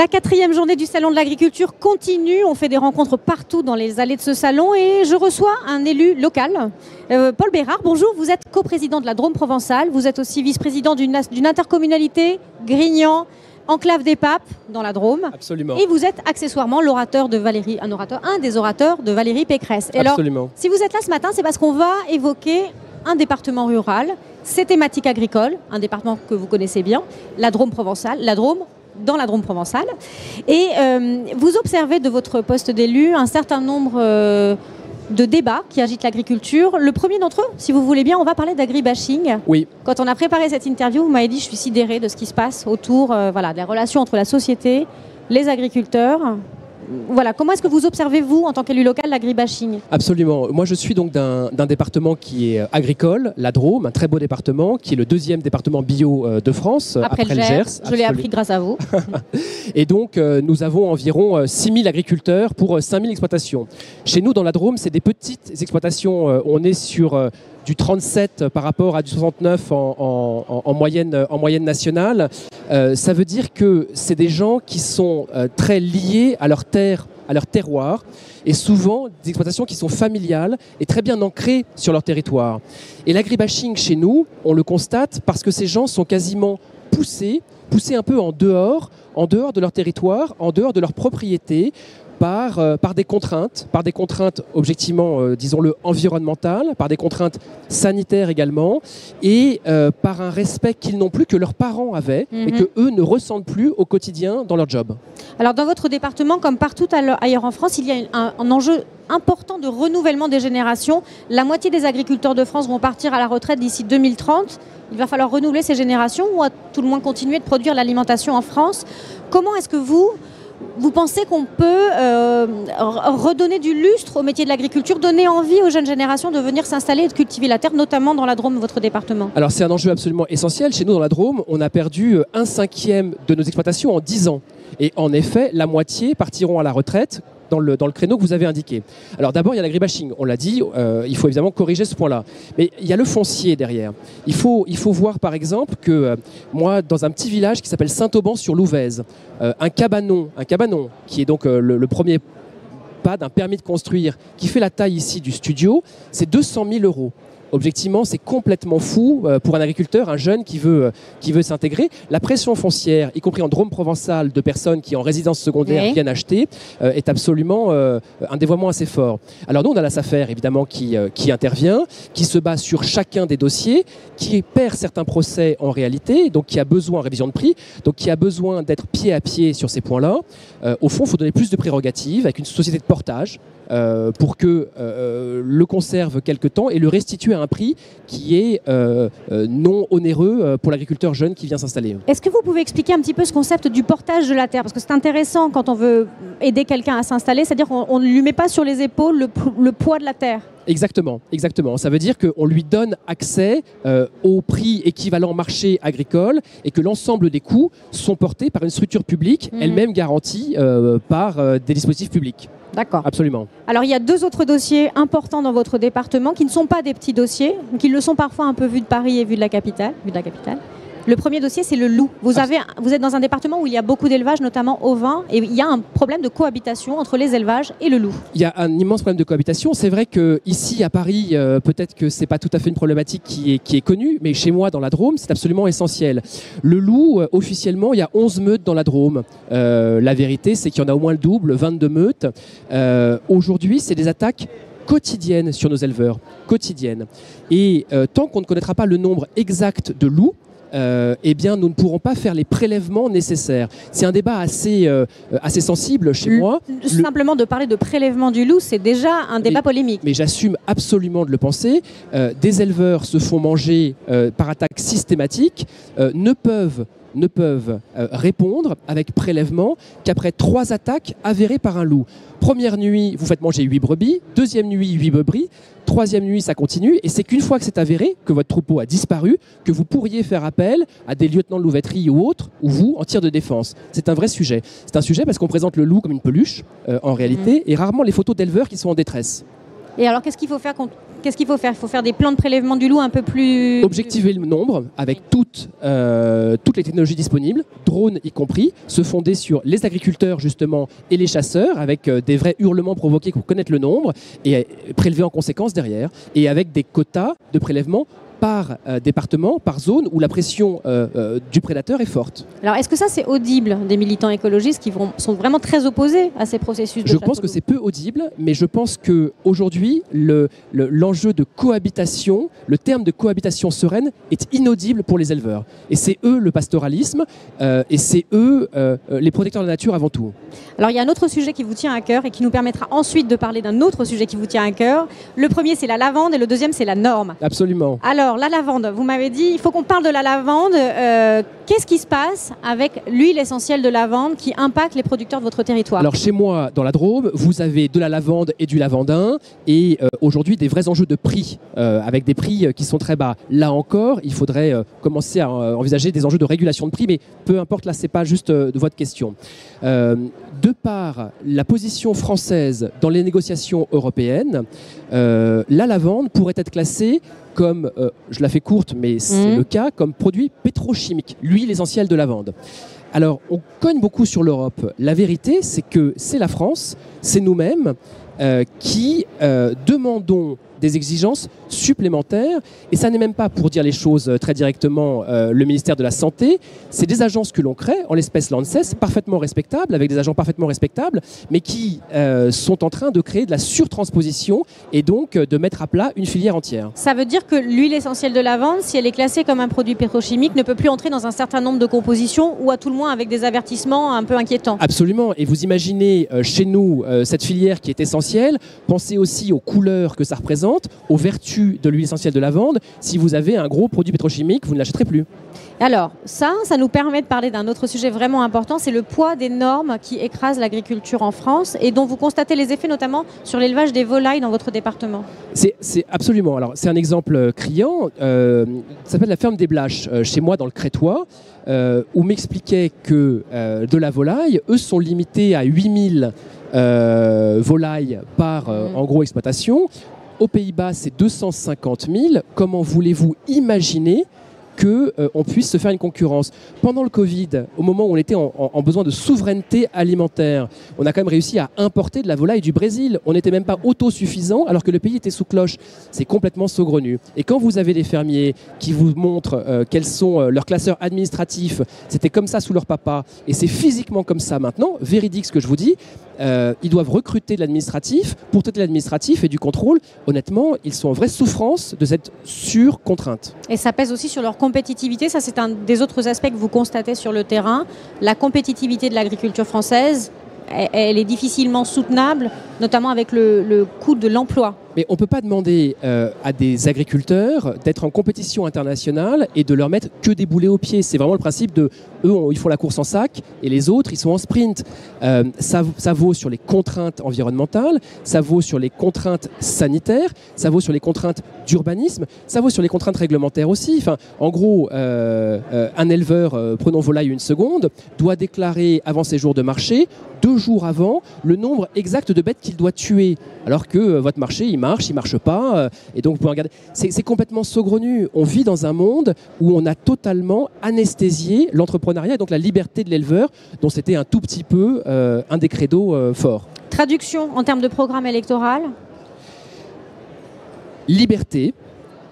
La 4e journée du Salon de l'Agriculture continue. On fait des rencontres partout dans les allées de ce salon et je reçois un élu local, Paul Bérard. Bonjour, vous êtes coprésident de la Drôme provençale. Vous êtes aussi vice-président d'une intercommunalité, Grignan, Enclave des Papes, dans la Drôme. Absolument. Et vous êtes accessoirement l'orateur de Valérie, un des orateurs de Valérie Pécresse. Et Absolument. alors, si vous êtes là ce matin, c'est parce qu'on va évoquer un département rural, ses thématiques agricoles, un département que vous connaissez bien, la Drôme provençale, la Drôme, dans la Drôme provençale. Et vous observez de votre poste d'élu un certain nombre de débats qui agitent l'agriculture. Le premier d'entre eux, si vous voulez bien, on va parler d'agribashing. Oui. Quand on a préparé cette interview, vous m'avez dit, je suis sidérée de ce qui se passe autour des relations entre la société, les agriculteurs. Voilà, comment est-ce que vous observez, vous, en tant qu'élu local, l'agribashing ? Absolument. Moi, je suis donc d'un département qui est agricole, la Drôme, un très beau département, qui est le 2e département bio de France, après le Gers. Je l'ai appris grâce à vous. Et donc, nous avons environ 6 000 agriculteurs pour 5 000 exploitations. Chez nous, dans la Drôme, c'est des petites exploitations. On est sur du 37 par rapport à du 69 en moyenne nationale. Ça veut dire que c'est des gens qui sont très liés à leur terre, à leur terroir, et souvent des exploitations qui sont familiales et très bien ancrées sur leur territoire. Et l'agribashing chez nous, on le constate parce que ces gens sont quasiment poussés un peu en dehors de leur territoire, en dehors de leur propriété, par des contraintes objectivement, disons-le, environnementales, par des contraintes sanitaires également, et par un respect qu'ils n'ont plus que leurs parents avaient, et que eux ne ressentent plus au quotidien dans leur job. Alors dans votre département, comme partout ailleurs en France, il y a un enjeu important de renouvellement des générations. La moitié des agriculteurs de France vont partir à la retraite d'ici 2030. Il va falloir renouveler ces générations ou à tout le moins continuer de produire l'alimentation en France. Comment est-ce que vous pensez qu'on peut redonner du lustre au métier de l'agriculture, donner envie aux jeunes générations de venir s'installer et de cultiver la terre, notamment dans la Drôme, votre département ? Alors c'est un enjeu absolument essentiel. Chez nous, dans la Drôme, on a perdu 1/5 de nos exploitations en 10 ans. Et en effet, la moitié partiront à la retraite dans le créneau que vous avez indiqué. Alors d'abord, il y a l'agribashing, on l'a dit, il faut évidemment corriger ce point-là. Mais il y a le foncier derrière. Il faut voir par exemple que moi, dans un petit village qui s'appelle Saint-Auban-sur-Louvèze, un cabanon qui est donc le premier pas d'un permis de construire, qui fait la taille ici du studio, c'est 200 000 €. Objectivement, c'est complètement fou pour un agriculteur, un jeune qui veut s'intégrer. La pression foncière, y compris en Drôme provençale, de personnes qui en résidence secondaire viennent acheter, est absolument un dévoiement assez fort. Alors nous, on a la SAFER, évidemment, qui intervient, qui se base sur chacun des dossiers, qui perd certains procès en réalité, donc qui a besoin de révision de prix, donc qui a besoin d'être pied à pied sur ces points-là. Au fond, il faut donner plus de prérogatives avec une société de portage, pour que le conserve quelque temps et le restitue à un prix qui est non onéreux pour l'agriculteur jeune qui vient s'installer. Est-ce que vous pouvez expliquer un petit peu ce concept du portage de la terre ? Parce que c'est intéressant quand on veut aider quelqu'un à s'installer, c'est-à-dire qu'on ne lui met pas sur les épaules le poids de la terre. Exactement. Ça veut dire qu'on lui donne accès au prix équivalent marché agricole et que l'ensemble des coûts sont portés par une structure publique, elle-même garantie par des dispositifs publics. D'accord. Absolument. Alors il y a 2 autres dossiers importants dans votre département qui ne sont pas des petits dossiers, qui le sont parfois un peu vus de Paris et vus de la capitale. Le premier dossier, c'est le loup. Vous êtes dans un département où il y a beaucoup d'élevages, notamment ovins, et il y a un problème de cohabitation entre les élevages et le loup. Il y a un immense problème de cohabitation. C'est vrai qu'ici, à Paris, peut-être que ce n'est pas tout à fait une problématique qui est connue, mais chez moi, dans la Drôme, c'est absolument essentiel. Le loup, officiellement, il y a 11 meutes dans la Drôme. La vérité, c'est qu'il y en a au moins le double, 22 meutes. Aujourd'hui, c'est des attaques quotidiennes sur nos éleveurs, quotidiennes. Et tant qu'on ne connaîtra pas le nombre exact de loups, eh bien, nous ne pourrons pas faire les prélèvements nécessaires. C'est un débat assez sensible chez moi. Simplement de parler de prélèvement du loup, c'est déjà un débat polémique. Mais j'assume absolument de le penser. Des éleveurs se font manger par attaque systématique, ne peuvent répondre avec prélèvement qu'après 3 attaques avérées par un loup. Première nuit, vous faites manger 8 brebis. Deuxième nuit, 8 brebis. Troisième nuit, ça continue. Et c'est qu'une fois que c'est avéré, que votre troupeau a disparu, que vous pourriez faire appel à des lieutenants de louveterie ou autres, ou vous, en tir de défense. C'est un vrai sujet. C'est un sujet parce qu'on présente le loup comme une peluche, en réalité, et rarement les photos d'éleveurs qui sont en détresse. Et alors, qu'est-ce qu'il faut faire Qu'est-ce qu'il faut faire? Il faut faire des plans de prélèvement du loup un peu plus... Objectiver le nombre avec toutes les technologies disponibles, drones y compris, se fonder sur les agriculteurs justement et les chasseurs avec des vrais hurlements provoqués pour connaître le nombre et prélever en conséquence derrière, et avec des quotas de prélèvement par département, par zone où la pression du prédateur est forte. Alors est-ce que ça c'est audible des militants écologistes qui sont vraiment très opposés à ces processus de Je pense que c'est peu audible, mais je pense qu'aujourd'hui l'enjeu de cohabitation, le terme de cohabitation sereine est inaudible pour les éleveurs. Et c'est eux le pastoralisme et c'est eux les protecteurs de la nature avant tout. Alors il y a un autre sujet qui vous tient à cœur et qui nous permettra ensuite de parler d'un autre sujet qui vous tient à cœur. Le premier c'est la lavande et le deuxième c'est la norme. Absolument. Alors la lavande, vous m'avez dit, il faut qu'on parle de la lavande. Qu'est-ce qui se passe avec l'huile essentielle de lavande qui impacte les producteurs de votre territoire? Alors chez moi, dans la Drôme, vous avez de la lavande et du lavandin et aujourd'hui des vrais enjeux de prix avec des prix qui sont très bas. Là encore, il faudrait commencer à envisager des enjeux de régulation de prix, mais peu importe, là c'est pas juste de votre question. De par la position française dans les négociations européennes, la lavande pourrait être classée comme, je la fais courte, mais c'est le cas, comme produit pétrochimique, l'huile essentielle de lavande. Alors, on cogne beaucoup sur l'Europe. La vérité, c'est que c'est la France, c'est nous-mêmes qui demandons des exigences supplémentaires. Et ça n'est même pas, pour dire les choses très directement, le ministère de la Santé. C'est des agences que l'on crée, en l'espèce l'ANSES, parfaitement respectables, avec des agents parfaitement respectables, mais qui sont en train de créer de la surtransposition et donc de mettre à plat une filière entière. Ça veut dire que l'huile essentielle de lavande, si elle est classée comme un produit pétrochimique, ne peut plus entrer dans un certain nombre de compositions ou à tout le moins avec des avertissements un peu inquiétants. Absolument. Et vous imaginez chez nous cette filière qui est essentielle. Pensez aussi aux couleurs que ça représente, aux vertus de l'huile essentielle de lavande. Si vous avez un gros produit pétrochimique, vous ne l'achèterez plus. Alors, ça nous permet de parler d'un autre sujet vraiment important, c'est le poids des normes qui écrasent l'agriculture en France et dont vous constatez les effets notamment sur l'élevage des volailles dans votre département. C'est absolument. Alors, c'est un exemple criant. Ça s'appelle la ferme des Blaches, chez moi dans le Crétois, où m'expliquait que de la volaille, eux sont limités à 8000 volailles par en gros exploitation. Aux Pays-Bas, c'est 250 000. Comment voulez-vous imaginer qu'on puisse se faire une concurrence? Pendant le Covid, au moment où on était en besoin de souveraineté alimentaire, on a quand même réussi à importer de la volaille du Brésil. On n'était même pas autosuffisant alors que le pays était sous cloche. C'est complètement saugrenu. Et quand vous avez des fermiers qui vous montrent quels sont leurs classeurs administratifs, c'était comme ça sous leur papa, et c'est physiquement comme ça maintenant, véridique ce que je vous dis, ils doivent recruter de l'administratif pour traiter l'administratif et du contrôle. Honnêtement, ils sont en vraie souffrance de cette surcontrainte. Et ça pèse aussi sur leur compétitivité. Ça, c'est un des autres aspects que vous constatez sur le terrain. La compétitivité de l'agriculture française, elle est difficilement soutenable, notamment avec le coût de l'emploi. Mais on ne peut pas demander à des agriculteurs d'être en compétition internationale et de leur mettre que des boulets aux pieds. C'est vraiment le principe de eux, ils font la course en sac et les autres, ils sont en sprint. Ça vaut sur les contraintes environnementales, ça vaut sur les contraintes sanitaires, ça vaut sur les contraintes d'urbanisme, ça vaut sur les contraintes réglementaires aussi. Enfin, en gros, un éleveur, prenons volaille une seconde, doit déclarer avant ses jours de marché, 2 jours avant, le nombre exact de bêtes qu'il doit tuer. Alors que votre marché, il marche pas, et donc vous pouvez regarder. C'est complètement saugrenu. On vit dans un monde où on a totalement anesthésié l'entrepreneuriat et donc la liberté de l'éleveur, dont c'était un tout petit peu un des credos forts. Traduction en termes de programme électoral? Liberté,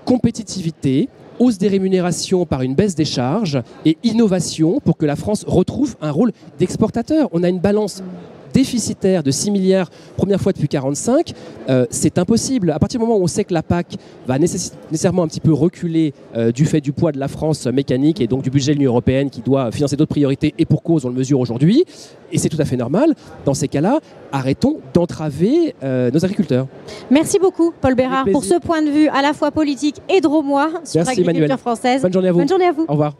compétitivité, hausse des rémunérations par une baisse des charges et innovation pour que la France retrouve un rôle d'exportateur. On a une balance déficitaire de 6 milliards, première fois depuis 1945, c'est impossible. À partir du moment où on sait que la PAC va nécessairement un petit peu reculer du fait du poids de la France mécanique et donc du budget de l'Union européenne qui doit financer d'autres priorités, et pour cause, on le mesure aujourd'hui, et c'est tout à fait normal, dans ces cas-là, arrêtons d'entraver nos agriculteurs. Merci beaucoup, Paul Bérard, pour ce point de vue à la fois politique et drômois sur l'agriculture française. Bonne journée à vous. Bonne journée à vous. Au revoir.